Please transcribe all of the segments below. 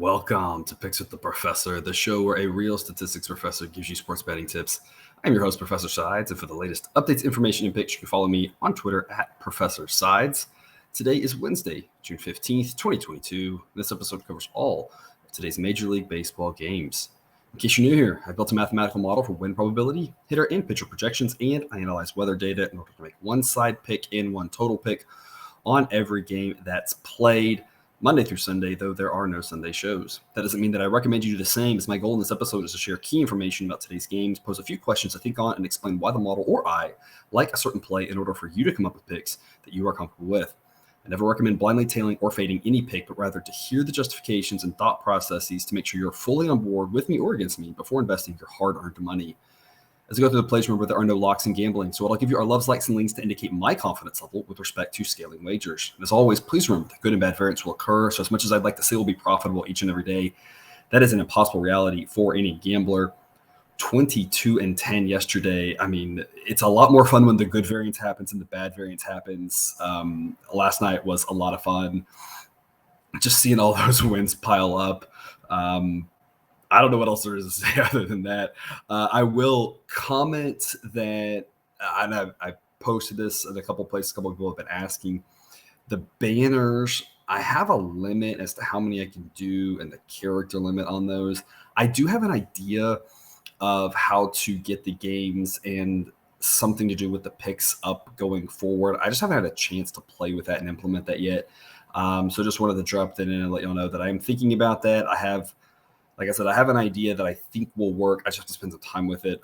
Welcome to Picks with the Professor, the show where a real statistics professor gives you sports betting tips. I'm your host, Professor Sides, and for the latest updates, information, and picks, you can follow me on Twitter at Professor Sides. Today is Wednesday, June 15th, 2022. This episode covers all of today's Major League Baseball games. In case you're new here, I built a mathematical model for win probability, hitter and pitcher projections, and I analyze weather data in order to make one side pick and one total pick on every game that's played. Monday through Sunday, though there are no Sunday shows. That doesn't mean that I recommend you do the same, as my goal in this episode is to share key information about today's games, pose a few questions to think on, and explain why the model or I like a certain play in order for you to come up with picks that you are comfortable with. I never recommend blindly tailing or fading any pick, but rather to hear the justifications and thought processes to make sure you're fully on board with me or against me before investing your hard-earned money. As I go through the plays, remember there are no locks in gambling, so I'll give you our loves, likes, and leans to indicate my confidence level with respect to scaling wagers. And as always, please remember that good and bad variance will occur, so as much as I'd like to say we'll be profitable each and every day, that is an impossible reality for any gambler. 22-10 yesterday. I mean, it's a lot more fun when the good variance happens and the bad variance happens. Last night was a lot of fun. Just seeing all those wins pile up. I don't know what else there is to say other than that. I will comment that, and I posted this in a couple places, a couple of people have been asking, the banners, I have a limit as to how many I can do and the character limit on those. I do have an idea of how to get the games and something to do with the picks up going forward. I just haven't had a chance to play with that and implement that yet. So just wanted to drop that in and let y'all know that I'm thinking about that. Like I said, I have an idea that I think will work. I just have to spend some time with it.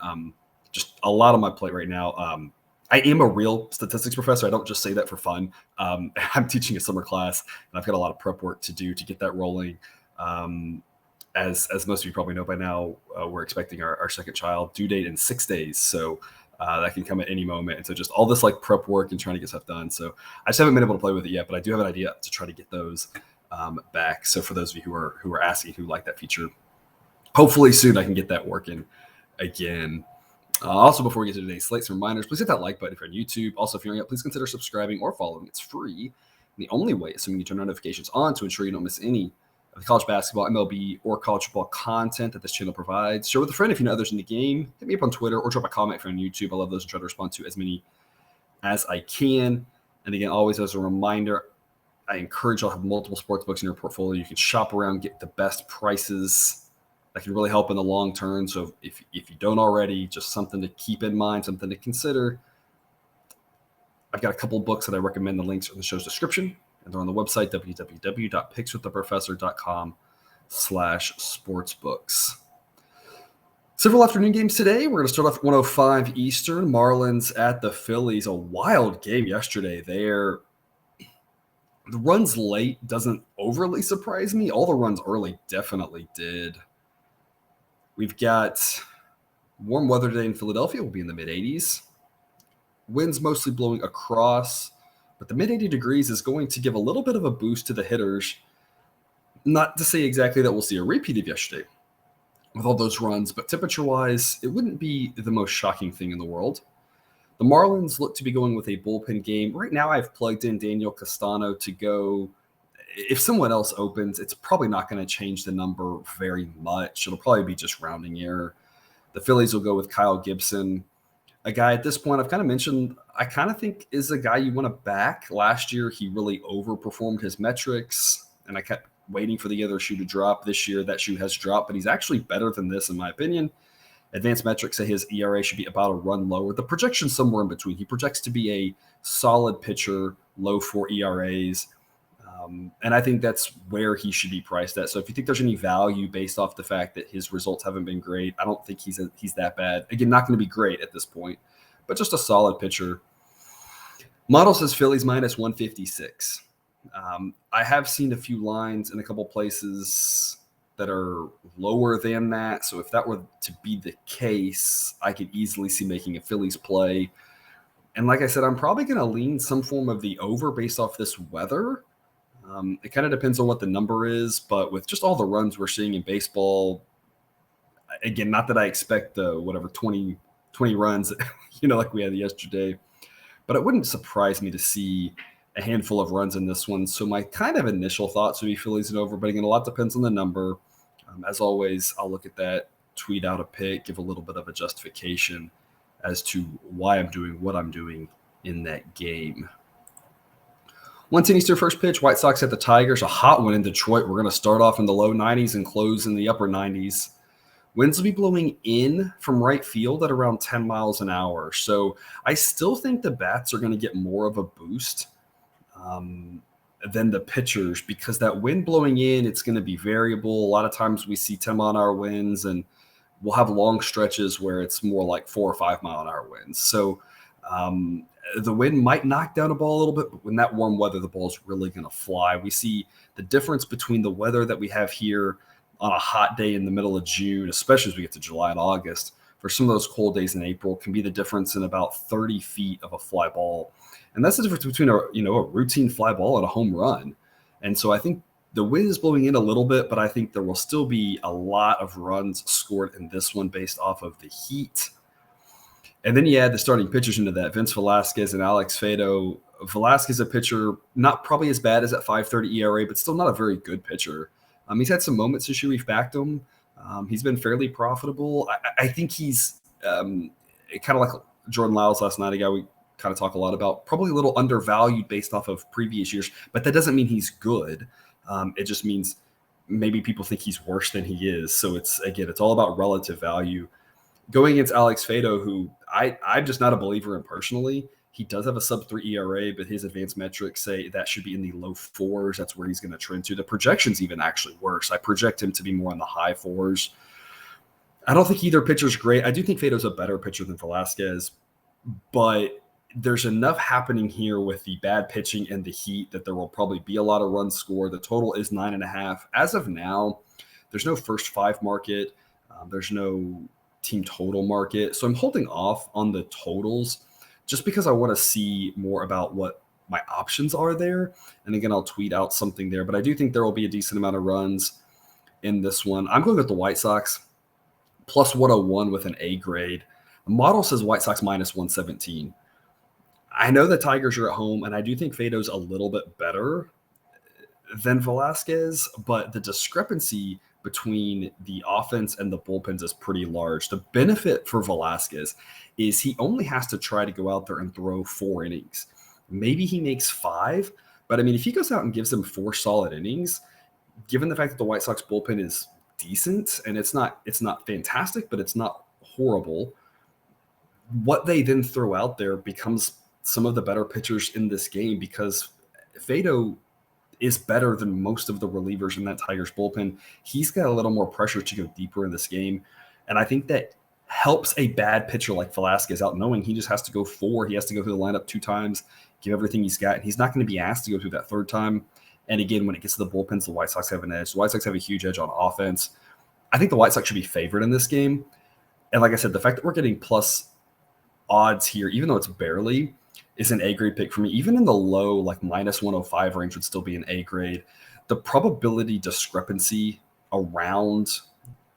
Just a lot on my plate right now. I am a real statistics professor. I don't just say that for fun. I'm teaching a summer class, and I've got a lot of prep work to do to get that rolling. As most of you probably know by now, we're expecting our second child, due date in 6 days. So that can come at any moment. And so just all this like prep work and trying to get stuff done. So I just haven't been able to play with it yet, but I do have an idea to try to get those back. So for those of you who are asking, who like that feature, hopefully soon I can get that working again. Also, before we get to today's slates and reminders, please hit that like button if you're on YouTube. Also, if you're not, please consider subscribing or following. It's free. And the only way, assuming you turn notifications on to ensure you don't miss any of the college basketball, MLB, or college football content that this channel provides. Share with a friend if you know others in the game. Hit me up on Twitter or drop a comment if you're on YouTube. I love those and try to respond to as many as I can. And again, always as a reminder, I encourage you to have multiple sports books in your portfolio. You can shop around, get the best prices. That can really help in the long term. So if you don't already, just something to keep in mind, something to consider. I've got a couple books that I recommend. The links are in the show's description, and they're on the website, www.pickswiththeprofessor.com/sportsbooks. Several afternoon games today. We're going to start off at 1:05 Eastern. Marlins at the Phillies. A wild game yesterday there. The runs late doesn't overly surprise me. All the runs early definitely did. We've got warm weather today in Philadelphia. We'll be in the mid-80s. Winds mostly blowing across, but the mid-80 degrees is going to give a little bit of a boost to the hitters. Not to say exactly that we'll see a repeat of yesterday with all those runs, but temperature-wise, it wouldn't be the most shocking thing in the world. The Marlins look to be going with a bullpen game. Right now, I've plugged in Daniel Castano to go. If someone else opens, it's probably not going to change the number very much. It'll probably be just rounding error. The Phillies will go with Kyle Gibson, a guy at this point I've kind of mentioned I kind of think is a guy you want to back. Last year, he really overperformed his metrics, and I kept waiting for the other shoe to drop. This year, that shoe has dropped, but he's actually better than this, in my opinion. Advanced metrics say his ERA should be about a run lower. The projection's somewhere in between. He projects to be a solid pitcher, low 4 ERAs. And I think that's where he should be priced at. So if you think there's any value based off the fact that his results haven't been great, I don't think he's that bad. Again, not going to be great at this point, but just a solid pitcher. Model says Phillies minus 156. I have seen a few lines in a couple places that are lower than that. So if that were to be the case, I could easily see making a Phillies play. And like I said, I'm probably going to lean some form of the over based off this weather. It kind of depends on what the number is, but with just all the runs we're seeing in baseball, again, not that I expect the 20 runs, like we had yesterday, but it wouldn't surprise me to see a handful of runs in this one. So my kind of initial thoughts would be Phillies and over, but again, a lot depends on the number. As always, I'll look at that, tweet out a pick, give a little bit of a justification as to why I'm doing what I'm doing in that game. 1:10 Eastern first pitch, White Sox at the Tigers, a hot one in Detroit. We're going to start off in the low 90s and close in the upper 90s. Winds will be blowing in from right field at around 10 miles an hour. So I still think the bats are going to get more of a boost than the pitchers, because that wind blowing in, it's going to be variable. A lot of times we see 10 mile an hour winds, and we'll have long stretches where it's more like 4 or 5 mile an hour winds. So the wind might knock down a ball a little bit, but when that warm weather, the ball's really going to fly. We see the difference between the weather that we have here on a hot day in the middle of June, especially as we get to July and August, for some of those cold days in April, can be the difference in about 30 feet of a fly ball. And that's the difference between a routine fly ball and a home run. And so I think the wind is blowing in a little bit, but I think there will still be a lot of runs scored in this one based off of the heat. And then you add the starting pitchers into that, Vince Velasquez and Alex Faedo. Velasquez, a pitcher, not probably as bad as that 5.30 ERA, but still not a very good pitcher. He's had some moments this year we've backed him. He's been fairly profitable. I think he's kind of like Jordan Lyles last night, a guy we kind of talk a lot about, probably a little undervalued based off of previous years, but that doesn't mean he's good. It just means maybe people think he's worse than he is. So it's all about relative value. Going against Alex Faedo, who I'm just not a believer in personally. He does have a sub-3 ERA, but his advanced metrics say that should be in the low 4s. That's where he's going to trend to. The projection's even actually worse. I project him to be more in the high 4s. I don't think either pitcher's great. I do think Faedo's a better pitcher than Velasquez, but there's enough happening here with the bad pitching and the heat that there will probably be a lot of runs scored. The total is 9.5. As of now, there's no first 5 market. There's no team total market. So I'm holding off on the totals just because I want to see more about what my options are there. And again, I'll tweet out something there, but I do think there will be a decent amount of runs in this one. I'm going with the White Sox plus 101 with an A grade. The model says White Sox minus 117. I know the Tigers are at home, and I do think Faedo's a little bit better than Velasquez, but the discrepancy between the offense and the bullpens is pretty large. The benefit for Velasquez is he only has to try to go out there and throw 4 innings. Maybe he makes 5, but I mean, if he goes out and gives them 4 solid innings, given the fact that the White Sox bullpen is decent and it's not fantastic, but it's not horrible, what they then throw out there becomes some of the better pitchers in this game, because Faedo is better than most of the relievers in that Tigers bullpen. He's got a little more pressure to go deeper in this game. And I think that helps a bad pitcher like Velasquez out, knowing he just has to go 4. He has to go through the lineup 2 times, give everything he's got. And he's not going to be asked to go through that 3rd time. And again, when it gets to the bullpens, the White Sox have an edge. The White Sox have a huge edge on offense. I think the White Sox should be favored in this game. And like I said, the fact that we're getting plus odds here, even though it's barely, is an A grade pick for me. Even in the low, like minus 105 range would still be an A grade. The probability discrepancy around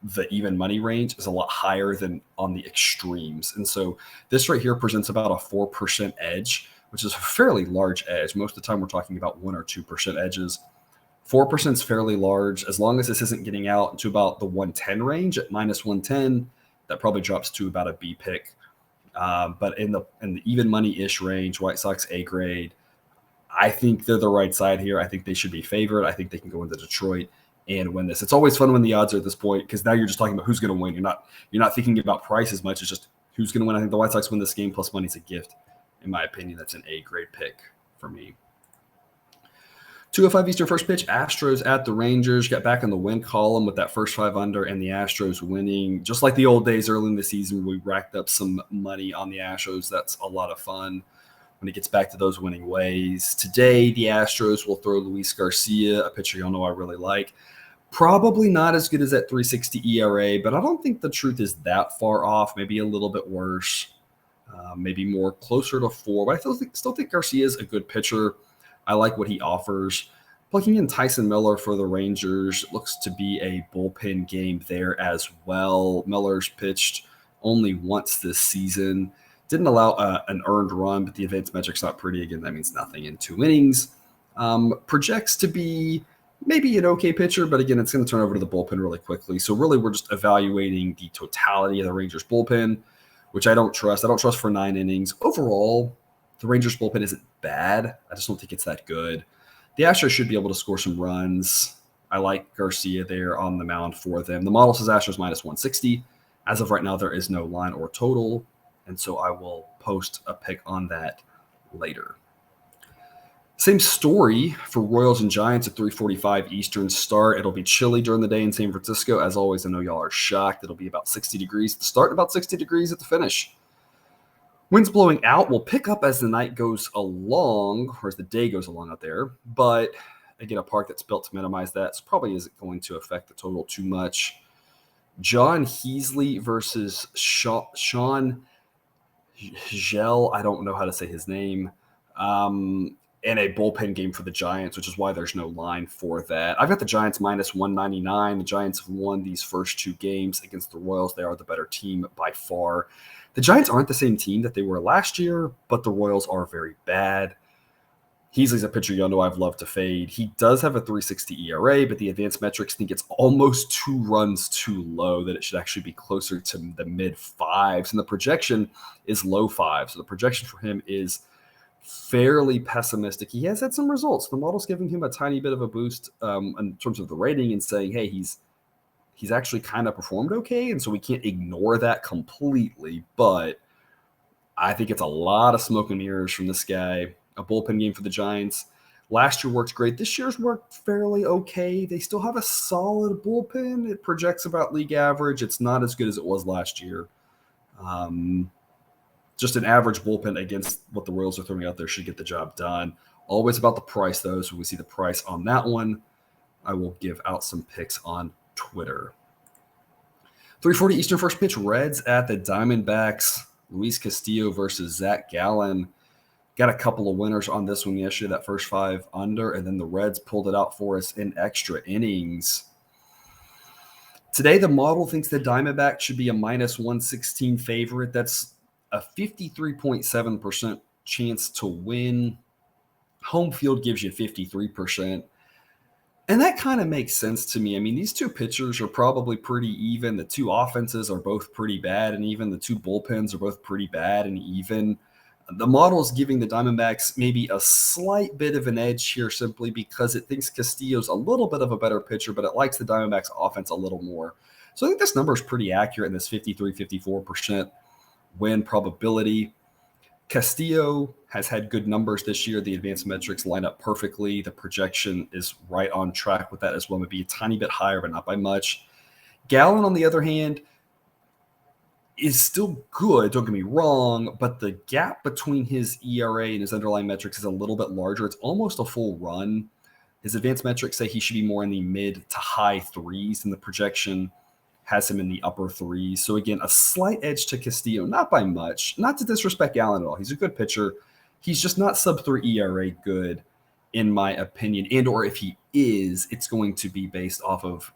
the even money range is a lot higher than on the extremes. And so this right here presents about a 4% edge, which is a fairly large edge. Most of the time we're talking about 1 or 2% edges. 4% is fairly large. As long as this isn't getting out to about the 110 range at minus 110, that probably drops to about a B pick. But in the even money-ish range, White Sox A grade, I think they're the right side here. I think they should be favored. I think they can go into Detroit and win this. It's always fun when the odds are at this point, because now you're just talking about who's going to win. You're not thinking about price as much as just who's going to win. I think the White Sox win this game plus money's a gift. In my opinion, that's an A grade pick for me. 2:05 Eastern first pitch, Astros at the Rangers. Got back in the win column with that first 5 under and the Astros winning. Just like the old days early in the season, we racked up some money on the Astros. That's a lot of fun when it gets back to those winning ways. Today, the Astros will throw Luis Garcia, a pitcher y'all know I really like. Probably not as good as that 3.60 ERA, but I don't think the truth is that far off. Maybe a little bit worse, maybe more closer to 4. But I still think Garcia is a good pitcher. I like what he offers. Plugging in Tyson Miller for the Rangers looks to be a bullpen game there as well. Miller's pitched only once this season. Didn't allow an earned run, but the advanced metrics not pretty. Again, that means nothing in 2 innings. Projects to be maybe an okay pitcher, but again, it's going to turn over to the bullpen really quickly. So really, we're just evaluating the totality of the Rangers bullpen, which I don't trust. I don't trust for 9 innings. Overall, the Rangers bullpen isn't bad. I just don't think it's that good. The Astros should be able to score some runs. I like Garcia there on the mound for them. The model says Astros minus 160. As of right now, there is no line or total, and so I will post a pick on that later. Same story for Royals and Giants at 3:45 Eastern start. It'll be chilly during the day in San Francisco. As always, I know y'all are shocked. It'll be about 60 degrees at the start and about 60 degrees at the finish. Winds blowing out will pick up as the night goes along, or as the day goes along out there. But again, a park that's built to minimize that, so probably isn't going to affect the total too much. John Heasley versus Sean Gell, I don't know how to say his name, in a bullpen game for the Giants, which is why there's no line for that. I've got the Giants minus 199. The Giants have won these first 2 games against the Royals. They are the better team by far. The Giants aren't the same team that they were last year, but the Royals are very bad. Heasley's a pitcher y'all know I've loved to fade. He does have a 3.60 ERA, but the advanced metrics think it's almost 2 runs too low, that it should actually be closer to the mid-5s. And the projection is low 5. So the projection for him is fairly pessimistic. He has had some results. The model's giving him a tiny bit of a boost in terms of the rating and saying, hey, he's actually kind of performed okay, and so we can't ignore that completely. But I think it's a lot of smoke and mirrors from this guy. A bullpen game for the Giants. Last year worked great. This year's worked fairly okay. They still have a solid bullpen. It projects about league average. It's not as good as it was last year. Just an average bullpen against what the Royals are throwing out there should get the job done. Always about the price, though. So when we see the price on that one, I will give out some picks on Twitter. 3:40 Eastern first pitch. Reds at the Diamondbacks. Luis Castillo versus Zach Gallen. Got a couple of winners on this one yesterday, that first 5 under, and then the Reds pulled it out for us in extra innings. Today, the model thinks the Diamondbacks should be a minus 116 favorite. That's a 53.7% chance to win. Home field gives you 53%. And that kind of makes sense to me. I mean, these 2 pitchers are probably pretty even. The 2 offenses are both pretty bad and even. The 2 bullpens are both pretty bad and even. The model is giving the Diamondbacks maybe a slight bit of an edge here simply because it thinks Castillo's a little bit of a better pitcher, but it likes the Diamondbacks offense a little more. So I think this number is pretty accurate in this 53-54% win probability. Castillo has had good numbers this year. The advanced metrics line up perfectly. The projection is right on track with that as well. Maybe a tiny bit higher, but not by much. Gallen, on the other hand, is still good, don't get me wrong, but the gap between his ERA and his underlying metrics is a little bit larger. It's almost a full run. His advanced metrics say he should be more in the mid to high 3s, and the projection has him in the upper 3s. So again, a slight edge to Castillo, not by much. Not to disrespect Gallen at all. He's a good pitcher. He's just not sub-3 ERA good, in my opinion. And or if he is, it's going to be based off of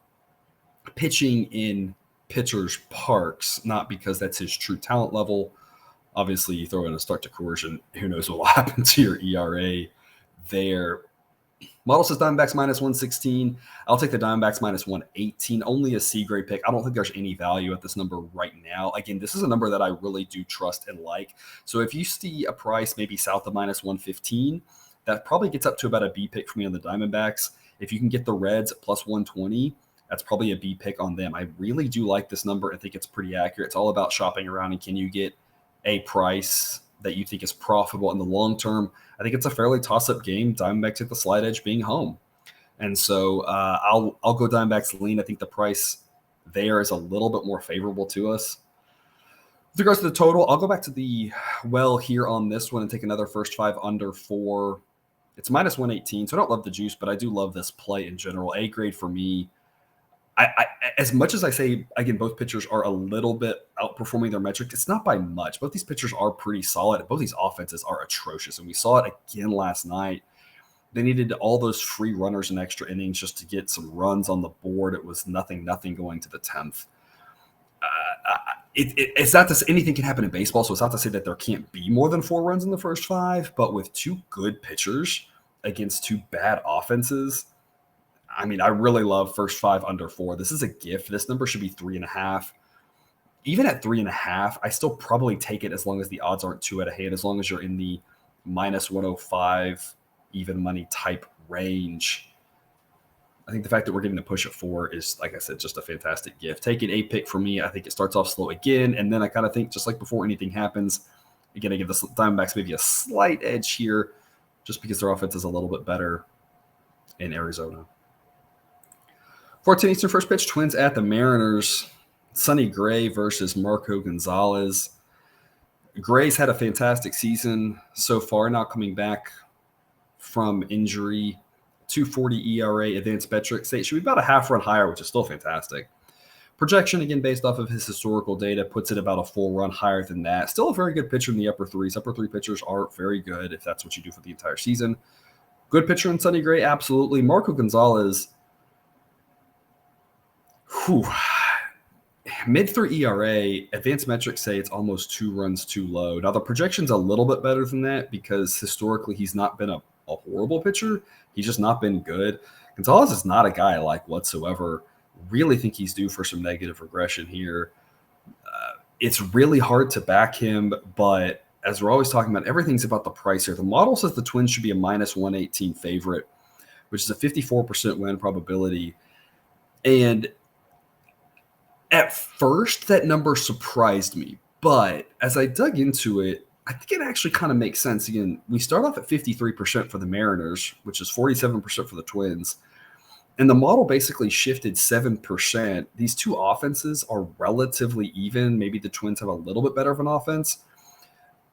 pitching in pitchers' parks, not because that's his true talent level. Obviously, you throw in a start to coercion, who knows what will happen to your ERA there. Model says Diamondbacks minus 116. I'll take the Diamondbacks minus 118. Only a C-grade pick. I don't think there's any value at this number right now. Again, this is a number that I really do trust and like. So if you see a price maybe south of minus 115, that probably gets up to about a B pick for me on the Diamondbacks. If you can get the Reds at plus 120, that's probably a B pick on them. I really do like this number. I think it's pretty accurate. It's all about shopping around and can you get a price that you think is profitable in the long term. I think it's a fairly toss-up game. Diamondbacks at the slight edge being home. And so I'll go Diamondbacks lean. I think the price there is a little bit more favorable to us. With regards to the total, I'll go back to the well here on this one and take another first 5 under 4. It's minus 118, so I don't love the juice, but I do love this play in general. A grade for me. I as much as I say, again, both pitchers are a little bit outperforming their metric, it's not by much. Both these pitchers are pretty solid. Both these offenses are atrocious, and we saw it again last night. They needed all those free runners and extra innings just to get some runs on the board. It was nothing going to the 10th. It's not to say anything can happen in baseball, so it's not to say that there can't be more than 4 runs in the first 5, but with 2 good pitchers against 2 bad offenses, I mean, I really love first 5 under 4. This is a gift. This number should be 3.5. Even at 3.5, I still probably take it as long as the odds aren't too out of hand, as long as you're in the minus 105 even money type range. I think the fact that we're getting the push at 4 is, like I said, just a fantastic gift. Taking a pick for me, I think it starts off slow again, and then I kind of think just like before anything happens, again, I give the Diamondbacks maybe a slight edge here just because their offense is a little bit better in Arizona. 14 Eastern first pitch, Twins at the Mariners. Sonny Gray versus Marco Gonzalez. Gray's had a fantastic season so far, now coming back from injury. 2.40 ERA, advanced metrics say it should be about a half run higher, which is still fantastic. Projection, again, based off of his historical data, puts it about a full run higher than that. Still a very good pitcher in the upper threes. Upper 3 pitchers are very good if that's what you do for the entire season. Good pitcher in Sonny Gray, absolutely. Marco Gonzalez, mid-3 ERA, advanced metrics say it's almost 2 runs too low. Now, the projection's a little bit better than that because historically he's not been a horrible pitcher. He's just not been good. Gonzalez is not a guy I like whatsoever. Really think he's due for some negative regression here. It's really hard to back him, but as we're always talking about, everything's about the price here. The model says the Twins should be a minus 118 favorite, which is a 54% win probability. And at first, that number surprised me. But as I dug into it, I think it actually kind of makes sense. Again, we start off at 53% for the Mariners, which is 47% for the Twins. And the model basically shifted 7%. These 2 offenses are relatively even. Maybe the Twins have a little bit better of an offense.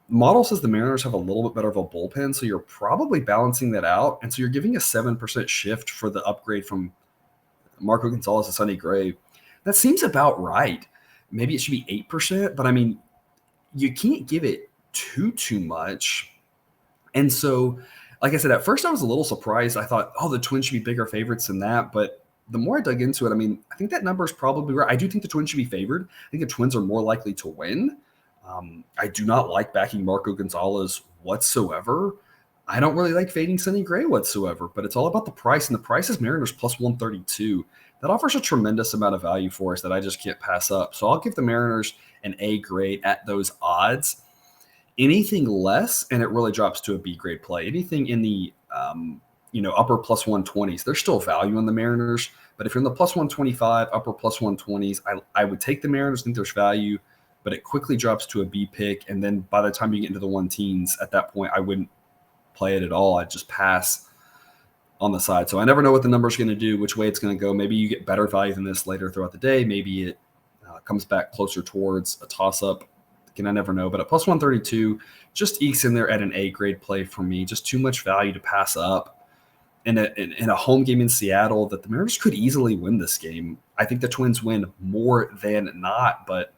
The model says the Mariners have a little bit better of a bullpen, so you're probably balancing that out. And so you're giving a 7% shift for the upgrade from Marco Gonzalez to Sonny Gray. That seems about right. Maybe it should be 8%, but I mean, you can't give it too much. And so, like I said, at first I was a little surprised. I thought, the Twins should be bigger favorites than that. But the more I dug into it, I mean, I think that number is probably right. I do think the Twins should be favored. I think the Twins are more likely to win. I do not like backing Marco Gonzalez whatsoever. I don't really like fading Sonny Gray whatsoever, but it's all about the price. And the price is Mariners plus 132. That offers a tremendous amount of value for us that I just can't pass up. So I'll give the Mariners an A grade at those odds. Anything less, and it really drops to a B grade play. Anything in the upper plus 120s, there's still value on the Mariners. But if you're in the plus 125, upper plus 120s, I would take the Mariners. I think there's value, but it quickly drops to a B pick. And then by the time you get into the 1-teens, at that point, I wouldn't play it at all. I'd just pass on the side. So I never know what the number's going to do, which way it's going to go. Maybe you get better value than this later throughout the day. Maybe it comes back closer towards a toss-up. Again, I never know. But at plus 132, just ekes in there at an A grade play for me. Just too much value to pass up. In a home game in Seattle that the Mariners could easily win this game. I think the Twins win more than not, but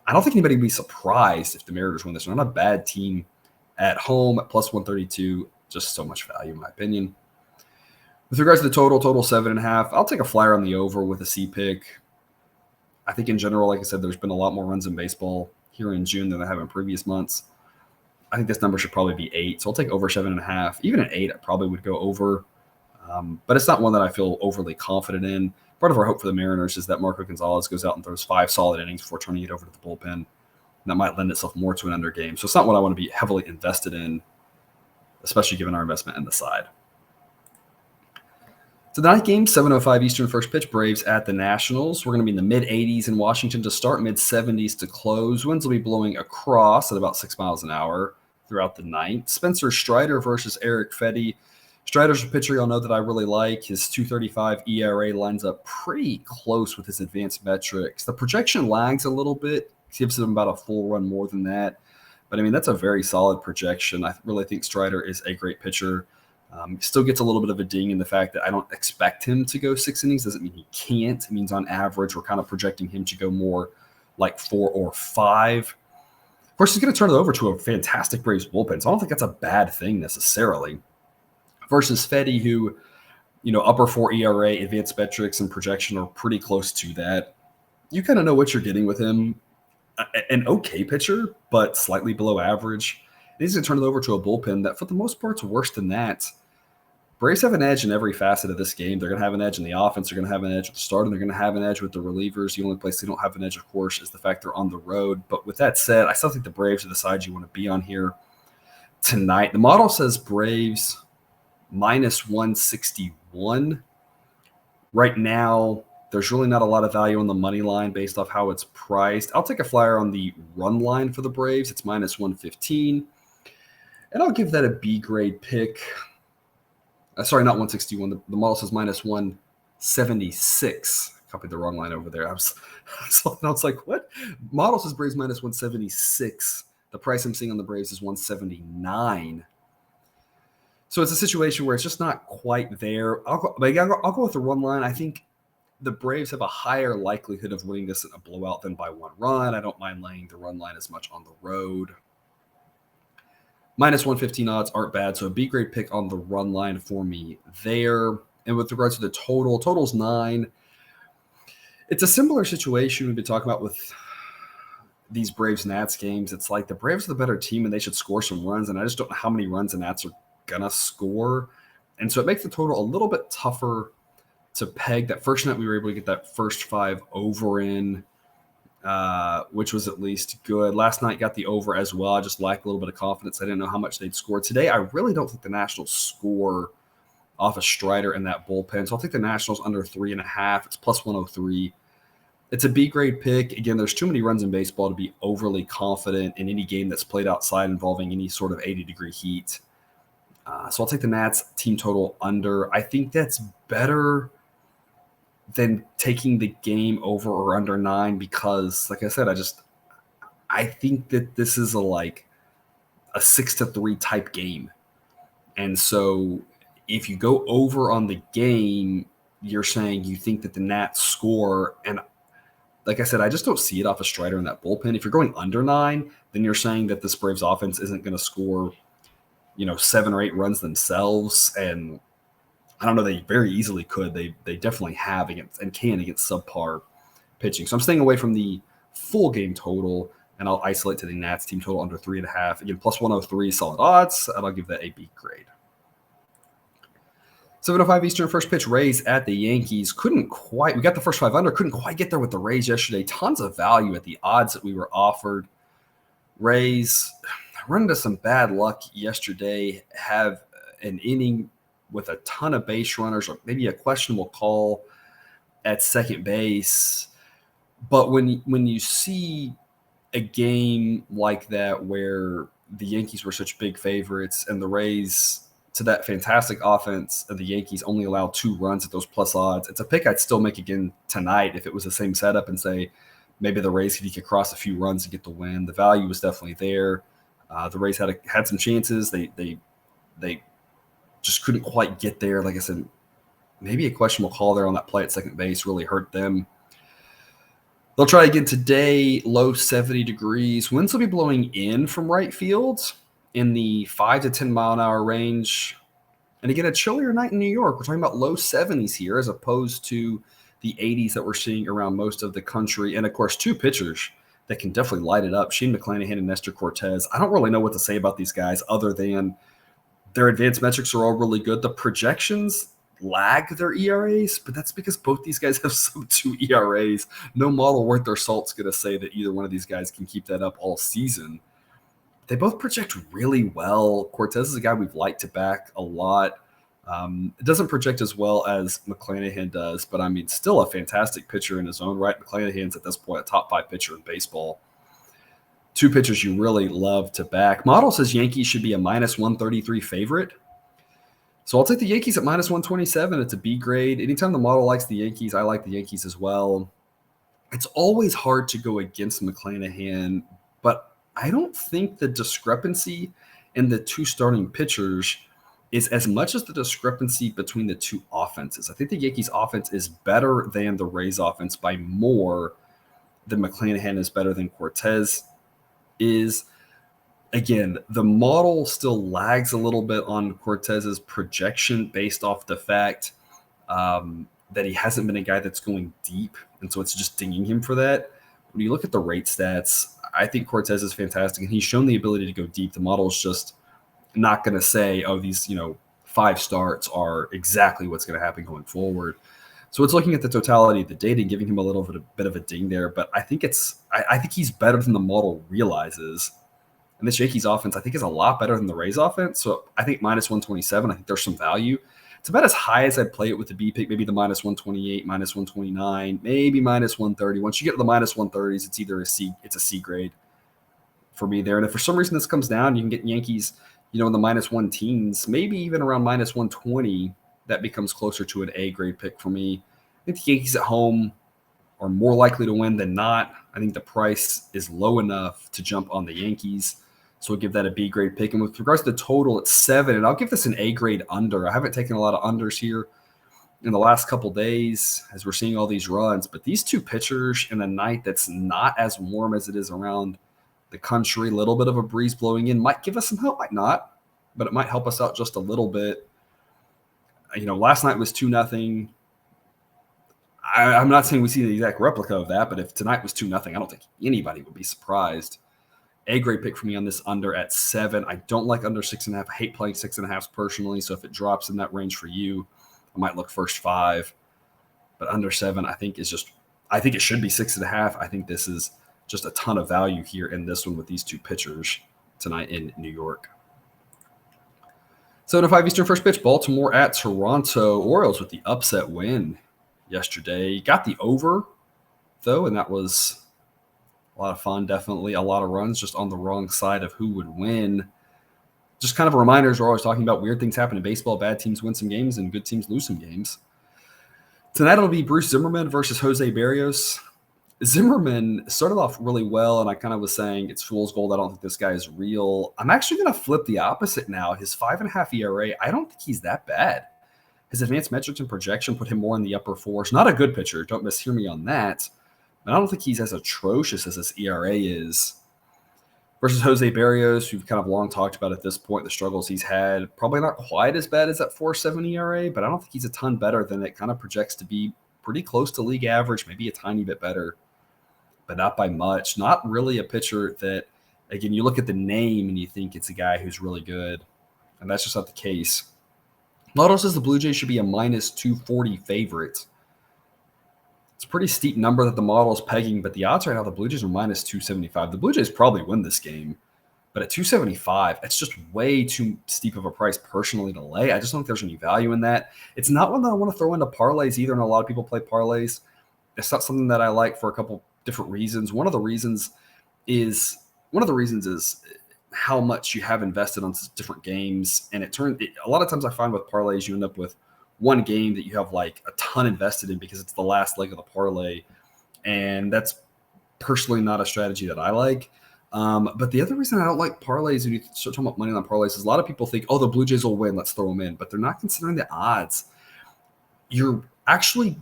I don't think anybody would be surprised if the Mariners win this. They're not a bad team at home at plus 132. Just so much value, in my opinion. With regards to the total 7.5, I'll take a flyer on the over with a C pick. I think in general, like I said, there's been a lot more runs in baseball here in June than there have in previous months. I think this number should probably be 8, so I'll take over 7.5. Even at 8, I probably would go over, but it's not one that I feel overly confident in. Part of our hope for the Mariners is that Marco Gonzalez goes out and throws 5 solid innings before turning it over to the bullpen. And that might lend itself more to an under game. So it's not what I want to be heavily invested in, especially given our investment in the side. Tonight game, 7:05 Eastern first pitch, Braves at the Nationals. We're going to be in the mid-80s in Washington to start, mid-70s to close. Winds will be blowing across at about 6 miles an hour throughout the night. Spencer Strider versus Eric Fedde. Strider's a pitcher you'll know that I really like. His 2.35 ERA lines up pretty close with his advanced metrics. The projection lags a little bit. Gives him about a full run more than that. But, I mean, that's a very solid projection. I really think Strider is a great pitcher. Still gets a little bit of a ding in the fact that I don't expect him to go 6 innings. Doesn't mean he can't. It means on average we're kind of projecting him to go more like 4 or 5. Of course, he's going to turn it over to a fantastic Braves bullpen, so I don't think that's a bad thing necessarily. Versus Fedde, who, upper 4 ERA, advanced metrics, and projection are pretty close to that. You kind of know what you're getting with him. an okay pitcher, but slightly below average. And he's going to turn it over to a bullpen that, for the most part, is worse than that. Braves have an edge in every facet of this game. They're going to have an edge in the offense. They're going to have an edge with the start, and they're going to have an edge with the relievers. The only place they don't have an edge, of course, is the fact they're on the road. But with that said, I still think the Braves are the side you want to be on here tonight. The model says Braves minus 161. Right now, there's really not a lot of value on the money line based off how it's priced. I'll take a flyer on the run line for the Braves. It's minus 115. And I'll give that a B grade pick. Sorry, not 161. The model says minus 176. Copied the wrong line over there. I was like, what? Model says Braves minus 176. The price I'm seeing on the Braves is 179. So it's a situation where it's just not quite there. I'll go with the run line. I think the Braves have a higher likelihood of winning this in a blowout than by one run. I don't mind laying the run line as much on the road. Minus 115 odds aren't bad, so a B grade pick on the run line for me there. And with regards to the total's 9. It's a similar situation we've been talking about with these Braves-Nats games. It's like the Braves are the better team, and they should score some runs, and I just don't know how many runs the Nats are going to score. And so it makes the total a little bit tougher to peg. That first night we were able to get that first 5 over in, which was at least good. Last night got the over as well. I just lacked a little bit of confidence. I didn't know how much they'd score. Today, I really don't think the Nationals score off a Strider in that bullpen. So I'll take the Nationals under 3.5. It's plus 103. It's a B grade pick. Again, there's too many runs in baseball to be overly confident in any game that's played outside involving any sort of 80-degree heat. So I'll take the Nats team total under. I think that's better than taking the game over or under 9 because, like I said, I think that this is a 6-3 type game. And so if you go over on the game, you're saying you think that the Nats score. And like I said, I just don't see it off a Strider in that bullpen. If you're going under 9, then you're saying that this Braves offense isn't going to score, 7 or 8 runs themselves. And I don't know, they very easily could. They definitely have against subpar pitching. So I'm staying away from the full game total, and I'll isolate to the Nats team total under 3.5. Again, plus 103 solid odds, and I'll give that a B grade. 7:05 Eastern, first pitch, Rays at the Yankees. We got the first 5 under, couldn't quite get there with the Rays yesterday. Tons of value at the odds that we were offered. Rays run into some bad luck yesterday, have an inning with a ton of base runners, or maybe a questionable call at second base. But when you see a game like that where the Yankees were such big favorites and the Rays, to that fantastic offense of the Yankees, only allowed 2 runs at those plus odds, it's a pick I'd still make again tonight if it was the same setup and say maybe the Rays could eke across a few runs to get the win. The value was definitely there. The Rays had some chances. They just couldn't quite get there. Like I said, maybe a questionable call there on that play at second base really hurt them. They'll try again today, low 70 degrees. Winds will be blowing in from right field in the 5 to 10 mile an hour range. And again, a chillier night in New York. We're talking about low 70s here as opposed to the 80s that we're seeing around most of the country. And of course, 2 pitchers that can definitely light it up, Shane McClanahan and Nestor Cortez. I don't really know what to say about these guys other than their advanced metrics are all really good. The projections lag their ERAs, but that's because both these guys have sub-2 ERAs. No model worth their salt is going to say that either one of these guys can keep that up all season. They both project really well. Cortez is a guy we've liked to back a lot. It doesn't project as well as McClanahan does, but still a fantastic pitcher in his own right. McClanahan's at this point a top 5 pitcher in baseball. 2 pitchers you really love to back. Model says Yankees should be a minus 133 favorite. So I'll take the Yankees at minus 127. It's a B grade. Anytime the model likes the Yankees, I like the Yankees as well. It's always hard to go against McClanahan, but I don't think the discrepancy in the 2 starting pitchers is as much as the discrepancy between the 2 offenses. I think the Yankees offense is better than the Rays offense by more than McClanahan is better than Cortez is. Again, the model still lags a little bit on Cortez's projection based off the fact that he hasn't been a guy that's going deep, and so it's just dinging him for that. when you look at the rate stats, I think Cortez is fantastic, and he's shown the ability to go deep. The model is just not going to say, oh, these 5 starts are exactly what's going to happen going forward. So it's looking at the totality of the data and giving him a little bit of a ding there. But I think I think he's better than the model realizes. And this Yankees offense, I think, is a lot better than the Rays offense. So I think minus 127, I think there's some value. It's about as high as I'd play it with the B pick, maybe the minus 128, minus 129, maybe minus 130. Once you get to the minus 130s, it's either it's a C grade for me there. And if for some reason this comes down, you can get Yankees, in the minus 1 teens, maybe even around minus 120. That becomes closer to an A grade pick for me. I think the Yankees at home are more likely to win than not. I think the price is low enough to jump on the Yankees. So we'll give that a B grade pick. And with regards to the total, it's 7. And I'll give this an A grade under. I haven't taken a lot of unders here in the last couple days as we're seeing all these runs. But these 2 pitchers in a night that's not as warm as it is around the country, a little bit of a breeze blowing in, might give us some help, might not. But it might help us out just a little bit. Last night was 2-0. I'm not saying we see the exact replica of that, but if tonight was 2-0, I don't think anybody would be surprised. A grade pick for me on this under at 7. I don't like under 6.5. I hate playing 6.5s personally. So if it drops in that range for you, I might look first 5. But under 7, I think it should be 6.5. I think this is just a ton of value here in this one with these 2 pitchers tonight in New York. 7:05 Eastern first pitch, Baltimore at Toronto. Orioles with the upset win yesterday. Got the over, though, and that was a lot of fun, definitely. A lot of runs just on the wrong side of who would win. Just kind of a reminder, we're always talking about weird things happen in baseball. Bad teams win some games and good teams lose some games. Tonight it'll be Bruce Zimmerman versus Jose Berrios. Zimmerman started off really well, and I kind of was saying it's fool's gold. I don't think this guy is real. I'm actually going to flip the opposite now. His 5.5 ERA, I don't think he's that bad. His advanced metrics and projection put him more in the upper 4s. Not a good pitcher. Don't mishear me on that. But I don't think he's as atrocious as his ERA is. Versus Jose Berrios, we've kind of long talked about at this point the struggles he's had. Probably not quite as bad as that 4.7 ERA, but I don't think he's a ton better than it kind of projects to be. Pretty close to league average, maybe a tiny bit better, but not by much. Not really a pitcher that, again, you look at the name and you think it's a guy who's really good, and that's just not the case. Model says the Blue Jays should be a minus 240 favorite. It's a pretty steep number that the model is pegging, but the odds right now, the Blue Jays are minus 275. The Blue Jays probably win this game, but at 275, it's just way too steep of a price personally to lay. I just don't think there's any value in that. It's not one that I want to throw into parlays either, and a lot of people play parlays. It's not something that I like for a couple different reasons. One of the reasons is how much you have invested on different games, and a lot of times I find with parlays you end up with one game that you have like a ton invested in because it's the last leg of the parlay, and that's personally not a strategy that I like. But the other reason I don't like parlays when you start talking about money on parlays is a lot of people think, oh, the Blue Jays will win, let's throw them in, but they're not considering the odds. You're actually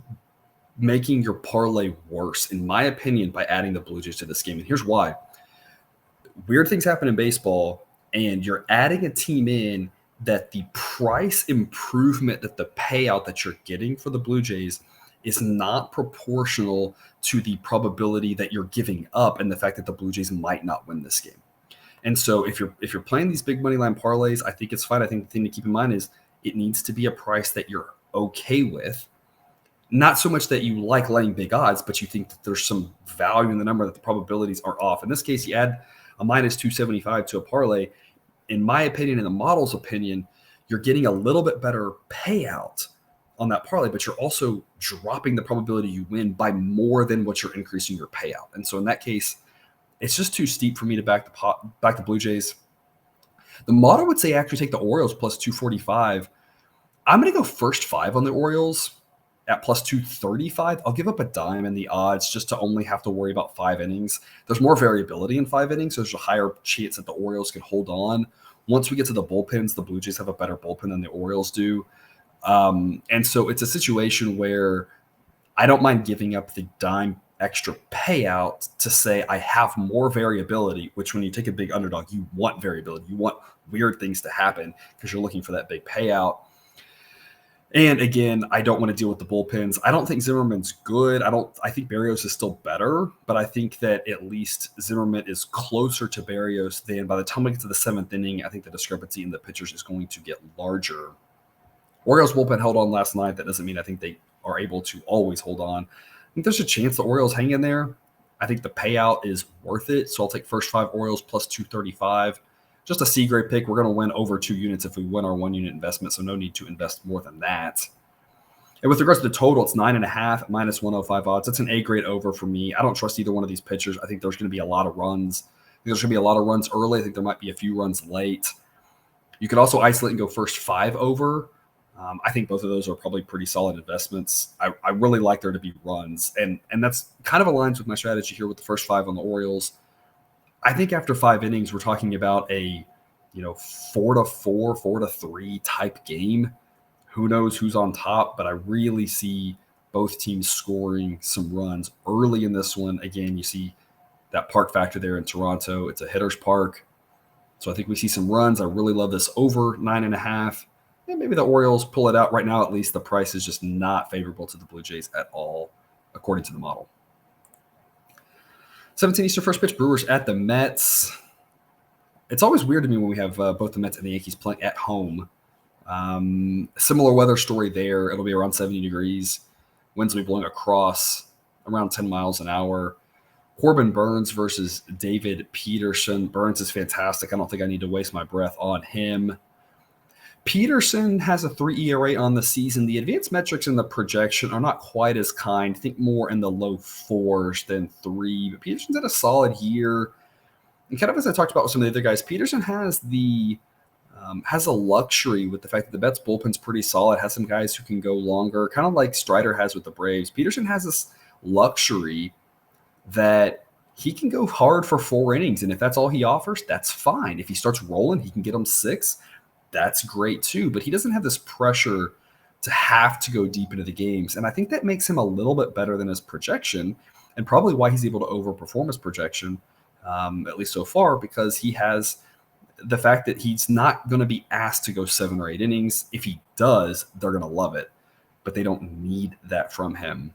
making your parlay worse, in my opinion, by adding the Blue Jays to this game. And here's why. Weird things happen in baseball, and you're adding a team in that the price improvement, that the payout that you're getting for the Blue Jays is not proportional to the probability that you're giving up and the fact that the Blue Jays might not win this game. And so if you're playing these big money line parlays, I think it's fine. I think the thing to keep in mind is it needs to be a price that you're okay with. Not so much that you like laying big odds, but you think that there's some value in the number, that the probabilities are off. In this case, you add a minus 275 to a parlay. In my opinion, in the model's opinion, you're getting a little bit better payout on that parlay, but you're also dropping the probability you win by more than what you're increasing your payout. And so in that case, it's just too steep for me to back the Blue Jays. The model would say actually take the Orioles plus 245. I'm going to go first 5 on the Orioles at plus 235. I'll give up a dime in the odds just to only have to worry about 5 innings. There's more variability in 5 innings, so there's a higher chance that the Orioles can hold on. Once we get to the bullpens, the Blue Jays have a better bullpen than the Orioles do. And so it's a situation where I don't mind giving up the dime extra payout to say I have more variability, which when you take a big underdog, you want variability. You want weird things to happen because you're looking for that big payout. And again, I don't want to deal with the bullpens. I don't think Zimmerman's good. I think Berrios is still better, but I think that at least Zimmerman is closer to Berrios than by the time we get to the seventh inning, I think the discrepancy in the pitchers is going to get larger. Orioles bullpen held on last night. That doesn't mean I think they are able to always hold on. I think there's a chance the Orioles hang in there. I think the payout is worth it. So I'll take first five Orioles plus 235. Just a C-grade pick. We're going to win over 2 units if we win our 1 unit investment, so no need to invest more than that. And with regards to the total, it's 9.5 minus 105 odds. That's an A-grade over for me. I don't trust either one of these pitchers. I think there's going to be a lot of runs. I think there's going to be a lot of runs early. I think there might be a few runs late. You could also isolate and go first 5 over. I think both of those are probably pretty solid investments. I really like there to be runs, and that's kind of aligns with my strategy here with the first 5 on the Orioles. I think after 5 innings, we're talking about a 4-4, 4-3 type game. Who knows who's on top, but I really see both teams scoring some runs early in this one. Again, you see that park factor there in Toronto. It's a hitter's park. So I think we see some runs. I really love this over 9.5. And maybe the Orioles pull it out. Right now, at least, the price is just not favorable to the Blue Jays at all, according to the model. 17 Eastern first pitch, Brewers at the Mets. It's always weird to me when we have both the Mets and the Yankees playing at home. Similar weather story there. It'll be around 70 degrees. Winds will be blowing across around 10 miles an hour. Corbin Burnes versus David Peterson. Burnes is fantastic. I don't think I need to waste my breath on him. Peterson has a 3 ERA on the season. The advanced metrics in the projection are not quite as kind. Think more in the low 4s than 3. But Peterson's had a solid year. And kind of as I talked about with some of the other guys, Peterson has a luxury with the fact that the Mets bullpen's pretty solid, has some guys who can go longer, kind of like Strider has with the Braves. Peterson has this luxury that he can go hard for 4 innings, and if that's all he offers, that's fine. If he starts rolling, he can get them 6. That's great too, but he doesn't have this pressure to have to go deep into the games, and I think that makes him a little bit better than his projection, and probably why he's able to overperform his projection, at least so far, because he has the fact that he's not going to be asked to go 7 or 8 innings. If he does, they're going to love it, but they don't need that from him.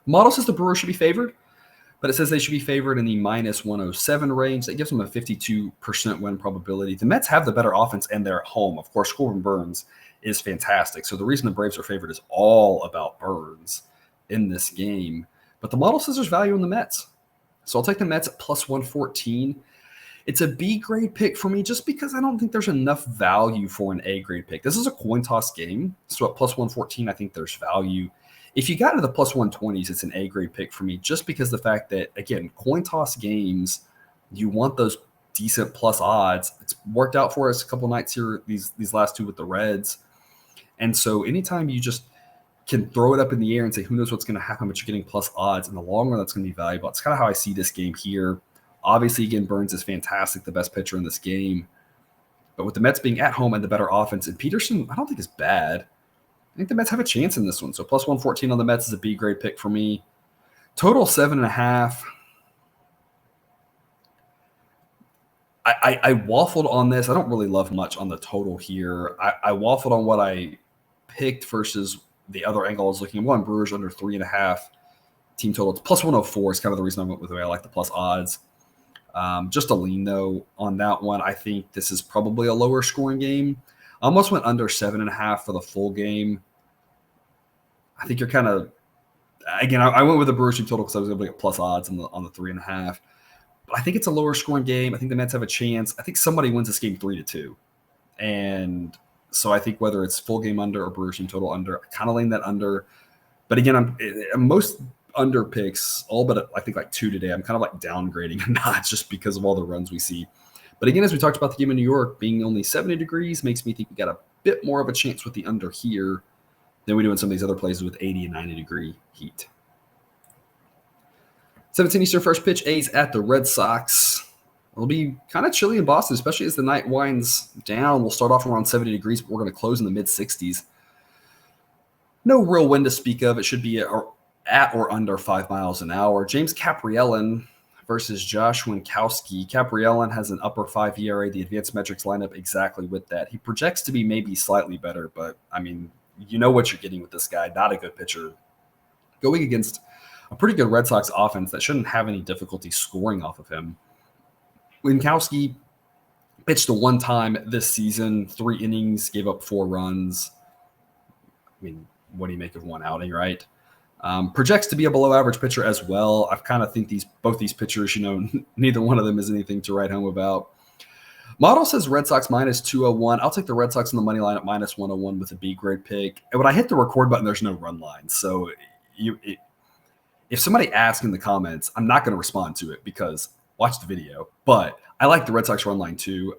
Model says the Brewers should be favored, but it says they should be favored in the minus 107 range. That gives them a 52% win probability. The Mets have the better offense, and they're at home. Of course, Corbin Burnes is fantastic. So the reason the Braves are favored is all about Burnes in this game. But the model says there's value in the Mets. So I'll take the Mets at plus 114. It's a B-grade pick for me just because I don't think there's enough value for an A-grade pick. This is a coin toss game. So at plus 114, I think there's value. If you got to the plus 120s, it's an A-grade pick for me just because the fact that, again, coin toss games, you want those decent plus odds. It's worked out for us a couple nights here, these last 2 with the Reds. And so anytime you just can throw it up in the air and say, who knows what's going to happen, but you're getting plus odds, in the long run, that's going to be valuable. It's kind of how I see this game here. Obviously, again, Burnes is fantastic, the best pitcher in this game. But with the Mets being at home and the better offense, and Peterson, I don't think is bad. I think the Mets have a chance in this one. So plus 114 on the Mets is a B-grade pick for me. Total 7.5. I waffled on this. I don't really love much on the total here. I waffled on what I picked versus the other angle I was looking at. One, Brewers under 3.5 team total. It's plus 104 is kind of the reason I went with the way I like the plus odds. Just a lean, though, on that one. I think this is probably a lower scoring game. I almost went under 7.5 for the full game. I think you're kind of – again, I went with the Brewers team total because I was able to get plus odds on the 3.5. But I think it's a lower scoring game. I think the Mets have a chance. I think somebody wins this game 3-2. And so I think whether it's full game under or Brewers team total under, I kind of lean that under. But again, I'm most under picks, all but I think like 2 today. I'm kind of like downgrading a notch just because of all the runs we see. But again, as we talked about the game in New York, being only 70 degrees makes me think we got a bit more of a chance with the under here than we do in some of these other places with 80 and 90 degree heat. 17 Eastern first pitch, A's at the Red Sox. It'll be kind of chilly in Boston, especially as the night winds down. We'll start off around 70 degrees, but we're going to close in the mid-60s. No real wind to speak of. It should be at or under 5 miles an hour. James Capriellen versus Josh Winkowski. Capriellen has an upper 5 ERA. The advanced metrics line up exactly with that. He projects to be maybe slightly better, but, I mean, you know what you're getting with this guy. Not a good pitcher. Going against a pretty good Red Sox offense that shouldn't have any difficulty scoring off of him. Winkowski pitched the one time this season, 3 innings, gave up 4 runs. I mean, what do you make of one outing, right? Projects to be a below average pitcher as well. I kind of think both these pitchers, neither one of them is anything to write home about. Model says Red Sox minus 201. I'll take the Red Sox on the money line at minus 101 with a B grade pick. And when I hit the record button, there's no run line. So if somebody asks in the comments, I'm not going to respond to it because watch the video. But I like the Red Sox run line too.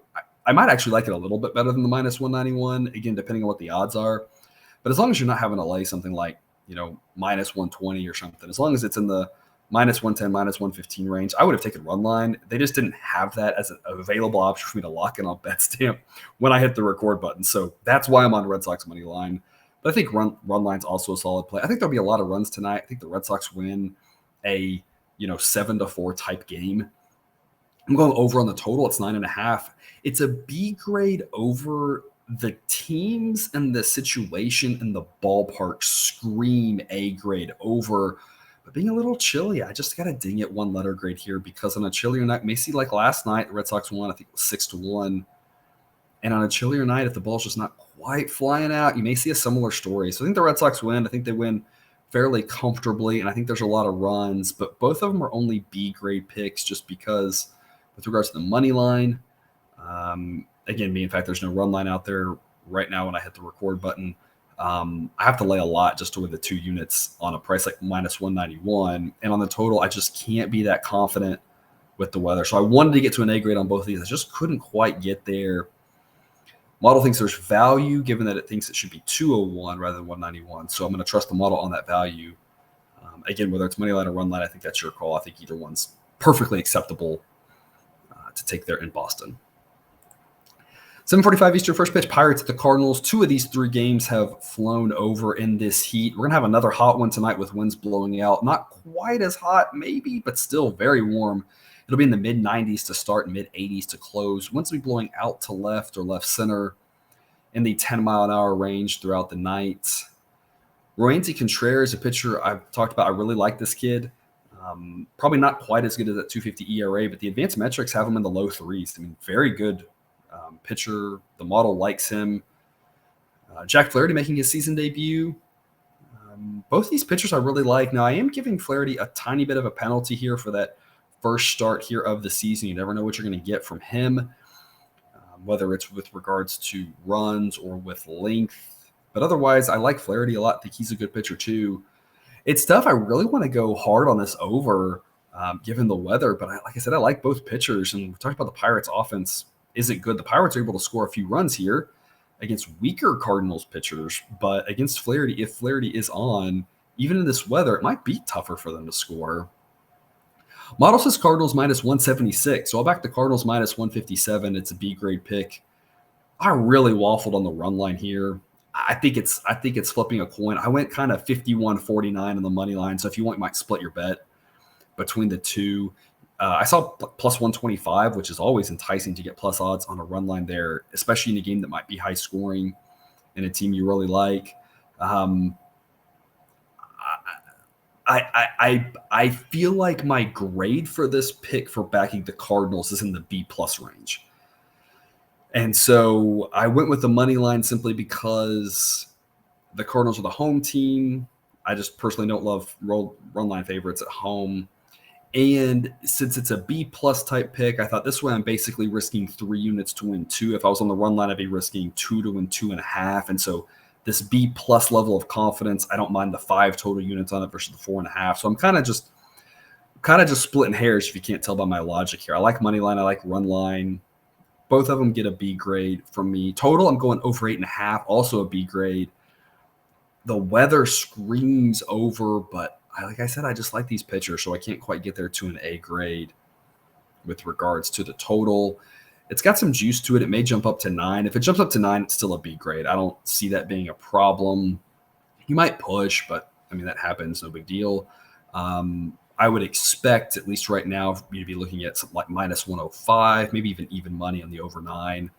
I might actually like it a little bit better than the minus 191, again, depending on what the odds are. But as long as you're not having to lay something like, minus 120 or something, as long as it's in the minus 110, minus 115 range, I would have taken run line. They just didn't have that as an available option for me to lock in on BetStamp when I hit the record button. So that's why I'm on Red Sox money line. But I think run line's also a solid play. I think there'll be a lot of runs tonight. I think the Red Sox win a 7-4 type game. I'm going over on the total. It's 9.5. It's a B grade over. The teams and the situation and the ballpark scream A grade over, but being a little chilly, I just got to ding it 1 letter grade here because on a chillier night, may see like last night, the Red Sox won, I think it was 6-1. And on a chillier night, if the ball's just not quite flying out, you may see a similar story. So I think the Red Sox win. I think they win fairly comfortably, and I think there's a lot of runs, but both of them are only B grade picks just because with regards to the money line, again, in fact, there's no run line out there right now when I hit the record button. I have to lay a lot just to win the 2 units on a price like minus 191. And on the total, I just can't be that confident with the weather. So I wanted to get to an A grade on both of these. I just couldn't quite get there. Model thinks there's value given that it thinks it should be 201 rather than 191. So I'm going to trust the model on that value. Again, whether it's money line or run line, I think that's your call. I think either one's perfectly acceptable to take there in Boston. 7:45 Eastern, first pitch, Pirates at the Cardinals. 2 of these 3 games have flown over in this heat. We're going to have another hot one tonight with winds blowing out. Not quite as hot, maybe, but still very warm. It'll be in the mid-90s to start, mid-80s to close. Winds will be blowing out to left or left center in the 10-mile-an-hour range throughout the night. Roansy Contreras, a pitcher I've talked about. I really like this kid. Probably not quite as good as that 250 ERA, but the advanced metrics have him in the low 3s. I mean, very good pitcher. The model likes him. Jack Flaherty making his season debut. Both these pitchers I really like. Now, I am giving Flaherty a tiny bit of a penalty here for that first start here of the season. You never know what you're going to get from him, whether it's with regards to runs or with length. But otherwise, I like Flaherty a lot. I think he's a good pitcher too. It's tough. I really want to go hard on this over given the weather. But like I said, I like both pitchers. And we talked about the Pirates offense isn't good. The Pirates are able to score a few runs here against weaker Cardinals pitchers, but against Flaherty, if Flaherty is on, even in this weather, it might be tougher for them to score. Model says Cardinals minus 176, so I'll back the Cardinals minus 157. It's a B grade pick. I really waffled on the run line here. I think it's flipping a coin. I went kind of 51-49 on the money line, so if you want, you might split your bet between the two. I saw plus 125, which is always enticing to get plus odds on a run line there, especially in a game that might be high scoring and a team you really like. I feel like my grade for this pick for backing the Cardinals is in the B plus range. And so I went with the money line simply because the Cardinals are the home team. I just personally don't love run line favorites at home. And since it's a B plus type pick, I thought this way I'm basically risking 3 units to win 2. If I was on the run line, I'd be risking 2 to win 2.5. And so this B plus level of confidence, I don't mind the 5 total units on it versus the 4.5. So I'm kind of just splitting hairs if you can't tell by my logic here. I like money line. I like run line. Both of them get a B grade from me. Total, I'm going over 8.5, also a B grade. The weather screams over, but like I said, I just like these pitchers, so I can't quite get there to an A grade with regards to the total. It's got some juice to it. It may jump up to 9. If it jumps up to 9, it's still a B grade. I don't see that being a problem. You might push, but, I mean, that happens. No big deal. I would expect, at least right now, for me to be looking at something like minus 105, maybe even money on the over 9.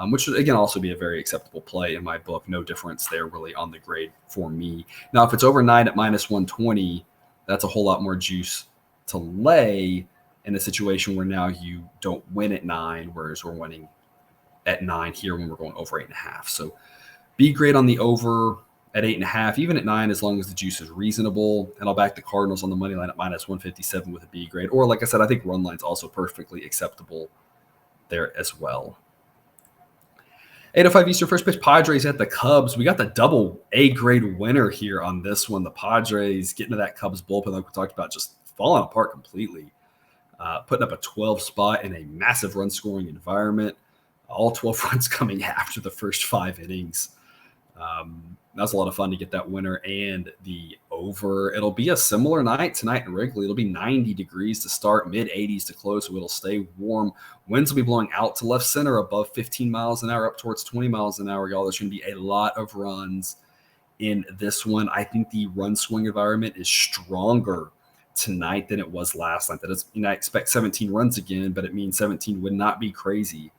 which would, again, also be a very acceptable play in my book. No difference there really on the grade for me. Now, if it's over 9 at minus 120, that's a whole lot more juice to lay in a situation where now you don't win at 9, whereas we're winning at 9 here when we're going over 8.5. So B grade on the over at 8.5, even at 9, as long as the juice is reasonable. And I'll back the Cardinals on the money line at minus 157 with a B grade. Or like I said, I think run line's also perfectly acceptable there as well. 8:05 Eastern, first pitch, Padres at the Cubs. We got the double A grade winner here on this one. The Padres getting to that Cubs bullpen, like we talked about, just falling apart completely. Putting up a 12 spot in a massive run scoring environment. All 12 runs coming after the first 5 innings. That's a lot of fun to get that winner and the over. It'll be a similar night tonight in Wrigley. It'll be 90 degrees to start, mid-80s to close, so it'll stay warm. Winds will be blowing out to left center above 15 miles an hour, up towards 20 miles an hour, y'all. There's going to be a lot of runs in this one. I think the run swing environment is stronger tonight than it was last night. That is, I expect 17 runs again, but it means 17 would not be crazy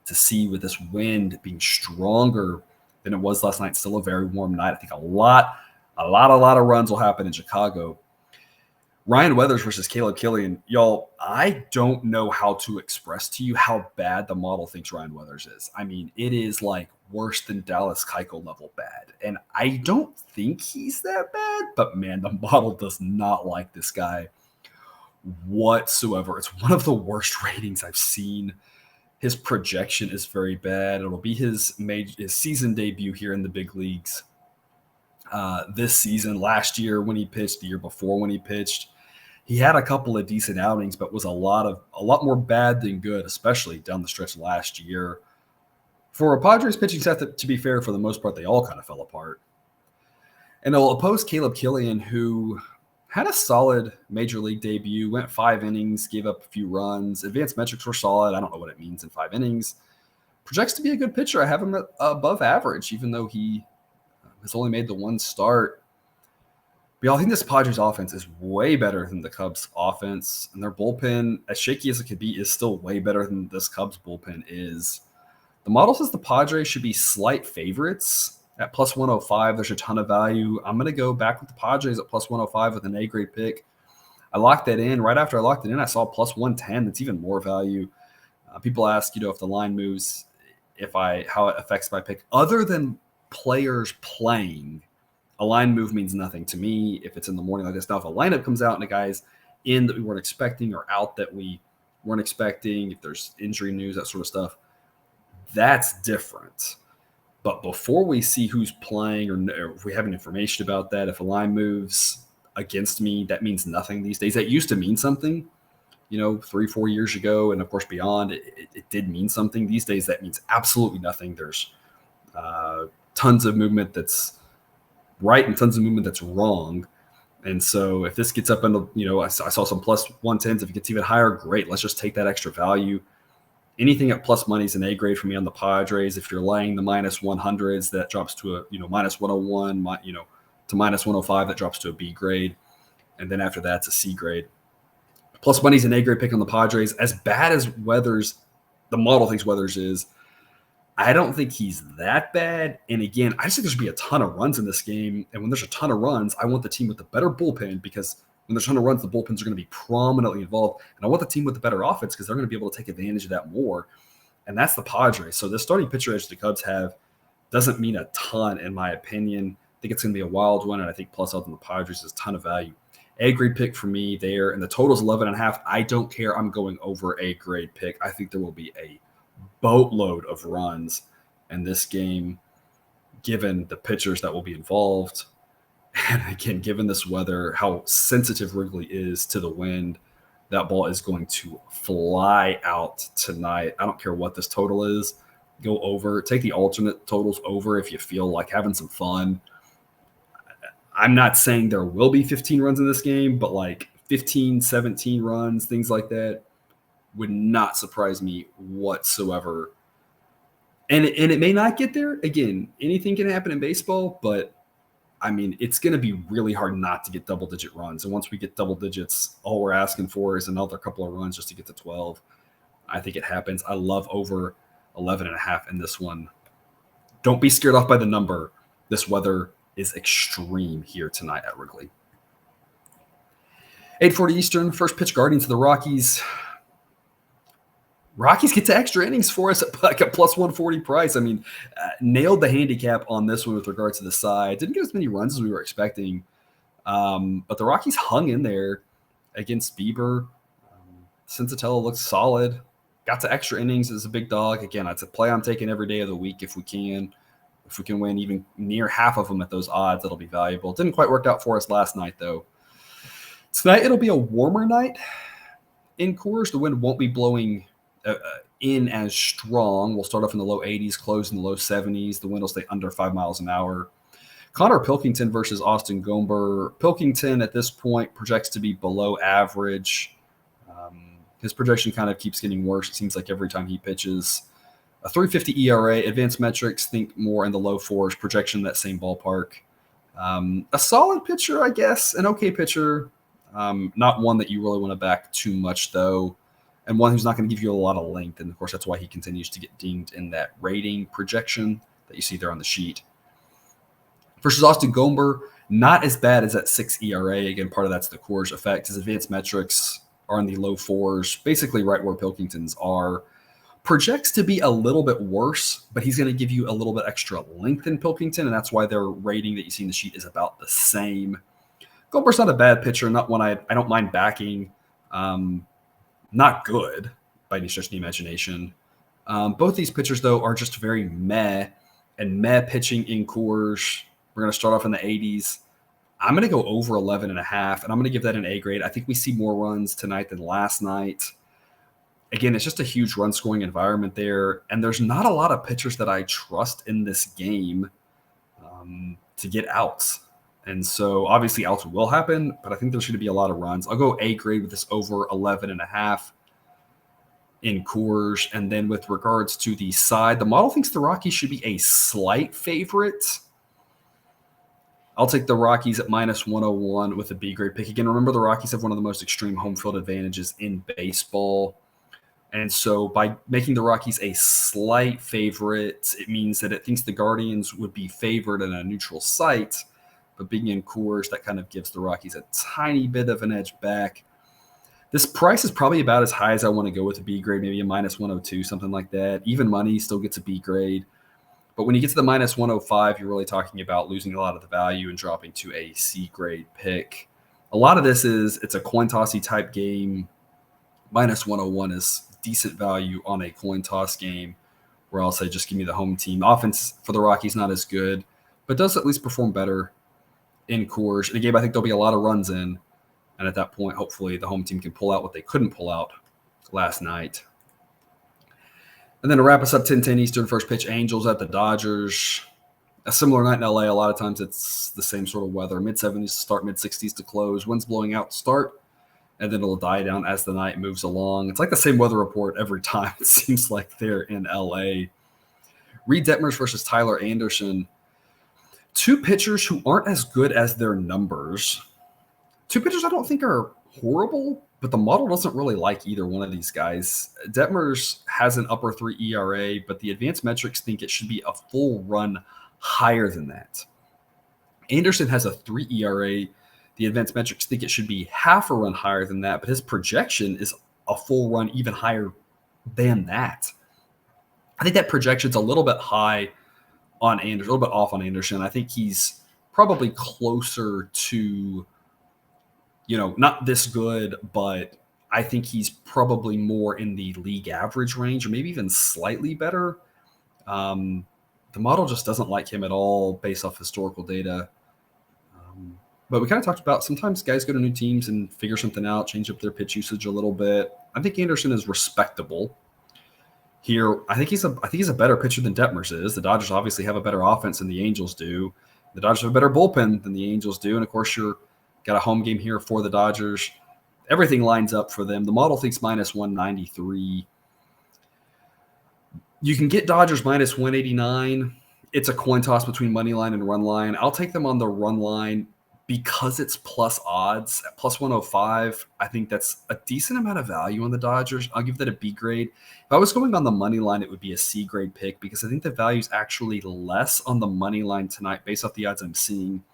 to see with this wind being stronger than it was last night. Still a very warm night. I think a lot of runs will happen in Chicago. Ryan Weathers versus Caleb Killian. Y'all, I don't know how to express to you how bad the model thinks Ryan Weathers is. I mean, it is like worse than Dallas Keuchel level bad. And I don't think he's that bad, but man, the model does not like this guy whatsoever. It's one of the worst ratings I've seen. His projection is very bad. It'll be his season debut here in the big leagues this season. Last year when he pitched, the year before when he pitched, he had a couple of decent outings, but was a lot more bad than good, especially down the stretch last year. For a Padres pitching staff, to be fair, for the most part, they all kind of fell apart. And they'll oppose Caleb Killian, who had a solid major league debut, went 5 innings, gave up a few runs. Advanced metrics were solid. I don't know what it means in 5 innings. Projects to be a good pitcher. I have him above average, even though he has only made the one start. But y'all, I think this Padres offense is way better than the Cubs offense. And their bullpen, as shaky as it could be, is still way better than this Cubs bullpen is. The model says the Padres should be slight favorites. At plus 105, there's a ton of value. I'm going to go back with the Padres at plus 105 with an A-grade pick. I locked that in. Right after I locked it in, I saw plus 110. That's even more value. People ask, if the line moves, how it affects my pick. Other than players playing, a line move means nothing to me if it's in the morning like this. Now, if a lineup comes out and a guy's in that we weren't expecting or out that we weren't expecting, if there's injury news, that sort of stuff, that's different. But before we see who's playing or if we have any information about that, if a line moves against me, that means nothing these days. That used to mean something, 3-4 years ago. And of course, beyond it did mean something. These days, that means absolutely nothing. There's tons of movement that's right and tons of movement that's wrong. And so if this gets up into, I saw some plus 110s. If it gets even higher, great. Let's just take that extra value. Anything at plus money is an A grade for me on the Padres. If you're laying the minus 100s, that drops to a minus 101, to minus 105, that drops to a B grade, and then after that, it's a C grade. Plus money's an A grade pick on the Padres. As bad as Weathers, the model thinks Weathers is, I don't think he's that bad. And again, I just think there should be a ton of runs in this game. And when there's a ton of runs, I want the team with the better bullpen because when there's a ton of runs, the bullpens are going to be prominently involved. And I want the team with the better offense because they're going to be able to take advantage of that more. And that's the Padres. So the starting pitcher edge the Cubs have doesn't mean a ton, in my opinion. I think it's going to be a wild one, and I think plus odds on the Padres is a ton of value. A-grade pick for me there, and the total's 11.5. I don't care. I'm going over A-grade pick. I think there will be a boatload of runs in this game, given the pitchers that will be involved. And again, given this weather, how sensitive Wrigley is to the wind, that ball is going to fly out tonight. I don't care what this total is. Go over. Take the alternate totals over if you feel like having some fun. I'm not saying there will be 15 runs in this game, but like 15, 17 runs, things like that would not surprise me whatsoever. And it may not get there. Again, anything can happen in baseball, but I mean, it's going to be really hard not to get double-digit runs. And once we get double digits, all we're asking for is another couple of runs just to get to 12. I think it happens. I love over 11.5 in this one. Don't be scared off by the number. This weather is extreme here tonight at Wrigley. 8:40 Eastern, first pitch Guardians to the Rockies. Rockies get to extra innings for us at like a plus 140 price. I mean, nailed the handicap on this one with regards to the side. Didn't get as many runs as we were expecting. But the Rockies hung in there against Bieber. Sensatella looks solid. Got to extra innings as a big dog. Again, it's a play I'm taking every day of the week if we can. If we can win even near half of them at those odds, that'll be valuable. Didn't quite work out for us last night, though. Tonight, it'll be a warmer night in Coors. The wind won't be blowing in as strong. We'll start off in the low 80s, close in the low 70s. The wind will stay under 5 miles an hour. Connor Pilkington versus Austin Gomber. Pilkington at this point projects to be below average. His projection kind of keeps getting worse. It seems like every time he pitches. A 3.50 ERA. Advanced metrics think more in the low fours. Projection in that same ballpark. A solid pitcher, I guess. An okay pitcher. Not one that you really want to back too much, though. And one who's not going to give you a lot of length. And, of course, that's why he continues to get dinged in that rating projection that you see there on the sheet. Versus Austin Gomber, not as bad as that 6 ERA. Again, part of that's the Coors effect. His advanced metrics are in the low fours, basically right where Pilkington's are. Projects to be a little bit worse, but he's going to give you a little bit extra length in Pilkington, and that's why their rating that you see in the sheet is about the same. Gomber's not a bad pitcher, not one I don't mind backing. Not good by any stretch of the imagination. Both these pitchers, though, are just very meh, and meh pitching in Coors. We're going to start off in the 80s. I'm going to go over 11.5, and I'm going to give that an A grade. I think we see more runs tonight than last night. Again, it's just a huge run-scoring environment there, and there's not a lot of pitchers that I trust in this game to get outs. And so, obviously, outs will happen, but I think there's going to be a lot of runs. I'll go A grade with this over 11.5 in Coors. And then with regards to the side, the model thinks the Rockies should be a slight favorite. I'll take the Rockies at minus 101 with a B grade pick. Again, remember the Rockies have one of the most extreme home field advantages in baseball. And so by making the Rockies a slight favorite, it means that it thinks the Guardians would be favored in a neutral site. But being in Coors, that kind of gives the Rockies a tiny bit of an edge back. This price is probably about as high as I want to go with a B grade, maybe a minus 102, something like that. Even money still gets a B grade. But when you get to the minus 105, you're really talking about losing a lot of the value and dropping to a C grade pick. A lot of this it's a coin tossy type game. Minus 101 is decent value on a coin toss game where I'll say just give me the home team. Offense for the Rockies not as good, but does at least perform better in Coors. In a game I think there'll be a lot of runs in, and at that point, hopefully the home team can pull out what they couldn't pull out last night. And then to wrap us up, 10:10 Eastern, first pitch, Angels at the Dodgers. A similar night in LA. A lot of times it's the same sort of weather. Mid-70s to start, mid-60s to close. Winds blowing out to start, and then it'll die down as the night moves along. It's like the same weather report every time. It seems like they're in LA. Reed Detmers versus Tyler Anderson. Two pitchers who aren't as good as their numbers. Two pitchers I don't think are horrible, but the model doesn't really like either one of these guys. Detmers has an upper 3 ERA, but the advanced metrics think it should be a full run higher than that. Anderson has a 3 ERA. The advanced metrics think it should be half a run higher than that, but his projection is a full run even higher than that. I think that projection's a little bit high on Anderson, a little bit off on Anderson. I think he's probably closer to, not this good, but I think he's probably more in the league average range or maybe even slightly better. The model just doesn't like him at all based off historical data. But we kind of talked about sometimes guys go to new teams and figure something out, change up their pitch usage a little bit. I think Anderson is respectable here. I think he's a better pitcher than Detmers is. The Dodgers obviously have a better offense than the Angels do. The Dodgers have a better bullpen than the Angels do. And of course, you're got a home game here for the Dodgers. Everything lines up for them. The model thinks minus 193. You can get Dodgers minus 189. It's a coin toss between money line and run line. I'll take them on the run line because it's plus odds at plus 105, I think that's a decent amount of value on the Dodgers. I'll give that a B grade. If I was going on the money line, it would be a C grade pick because I think the value is actually less on the money line tonight based off the odds I'm seeing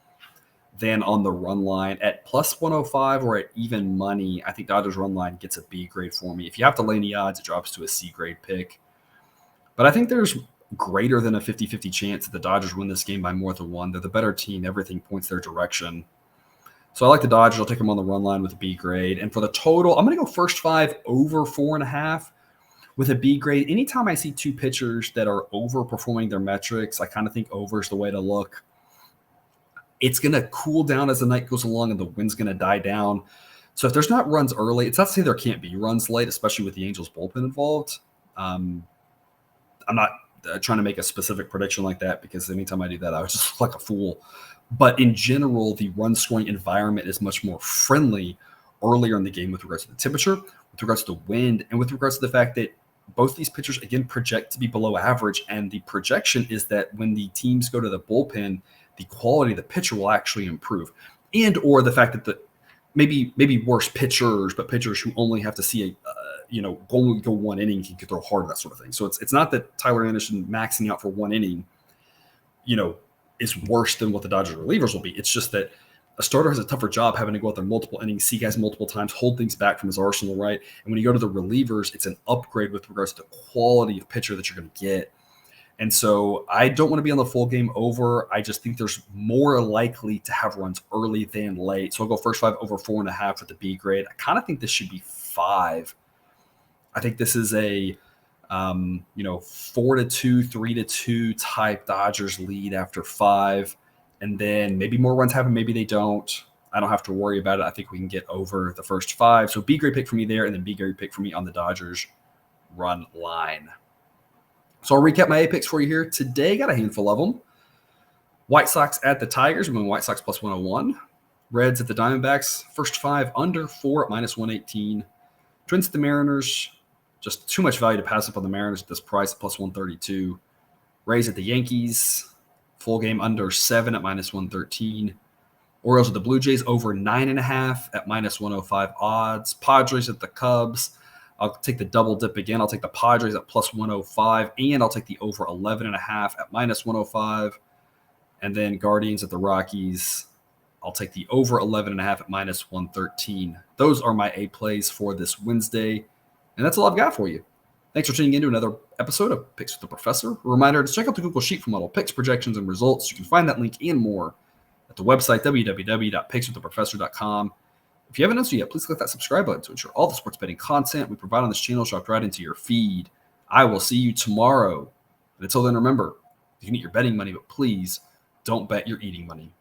than on the run line. At plus 105 or at even money, I think Dodgers run line gets a B grade for me. If you have to lay any odds, it drops to a C grade pick. But I think there's greater than a 50-50 chance that the Dodgers win this game by more than one. They're the better team. Everything points their direction. So I like the Dodgers. I'll take them on the run line with a B grade. And for the total, I'm going to go first 5 over 4.5 with a B grade. Anytime I see two pitchers that are overperforming their metrics, I kind of think over is the way to look. It's going to cool down as the night goes along and the wind's going to die down. So if there's not runs early, it's not to say there can't be runs late, especially with the Angels bullpen involved. I'm not trying to make a specific prediction like that because anytime I do that, I would just look like a fool. But in general, the run-scoring environment is much more friendly earlier in the game with regards to the temperature, with regards to the wind, and with regards to the fact that both these pitchers, again, project to be below average. And the projection is that when the teams go to the bullpen, the quality of the pitcher will actually improve. And or the fact that the maybe worse pitchers, but pitchers who only have to see only go one inning can throw hard, that sort of thing. So it's not that Tyler Anderson maxing out for one inning, is worse than what the Dodgers relievers will be. It's just that a starter has a tougher job having to go out there multiple innings, see guys multiple times, hold things back from his arsenal, right? And when you go to the relievers, it's an upgrade with regards to quality of pitcher that you're going to get. And so I don't want to be on the full game over. I just think there's more likely to have runs early than late. So I'll go first 5 over 4.5 with the B grade. I kind of think this should be 5. I think this is a 4-2, 3-2 type Dodgers lead after 5. And then maybe more runs happen, maybe they don't. I don't have to worry about it. I think we can get over the first 5. So B grade pick for me there, and then B grade pick for me on the Dodgers run line. So I'll recap my A picks for you here. Today, got a handful of them. White Sox at the Tigers. I'm going White Sox plus 101. Reds at the Diamondbacks. First 5 under 4 at minus 118. Twins at the Mariners. Just too much value to pass up on the Mariners at this price at plus 132. Rays at the Yankees. Full game under 7 at minus 113. Orioles at the Blue Jays over 9.5 at minus 105 odds. Padres at the Cubs. I'll take the double dip again. I'll take the Padres at plus 105, and I'll take the over 11.5 at minus 105. And then Guardians at the Rockies. I'll take the over 11.5 at minus 113. Those are my A plays for this Wednesday. And that's all I've got for you. Thanks for tuning in to another episode of Picks with the Professor. A reminder to check out the Google Sheet for model picks, projections, and results. You can find that link and more at the website, www.pickswiththeprofessor.com. If you haven't done so yet, please click that subscribe button to ensure all the sports betting content we provide on this channel is dropped right into your feed. I will see you tomorrow. And until then, remember, you can eat your betting money, but please don't bet your eating money.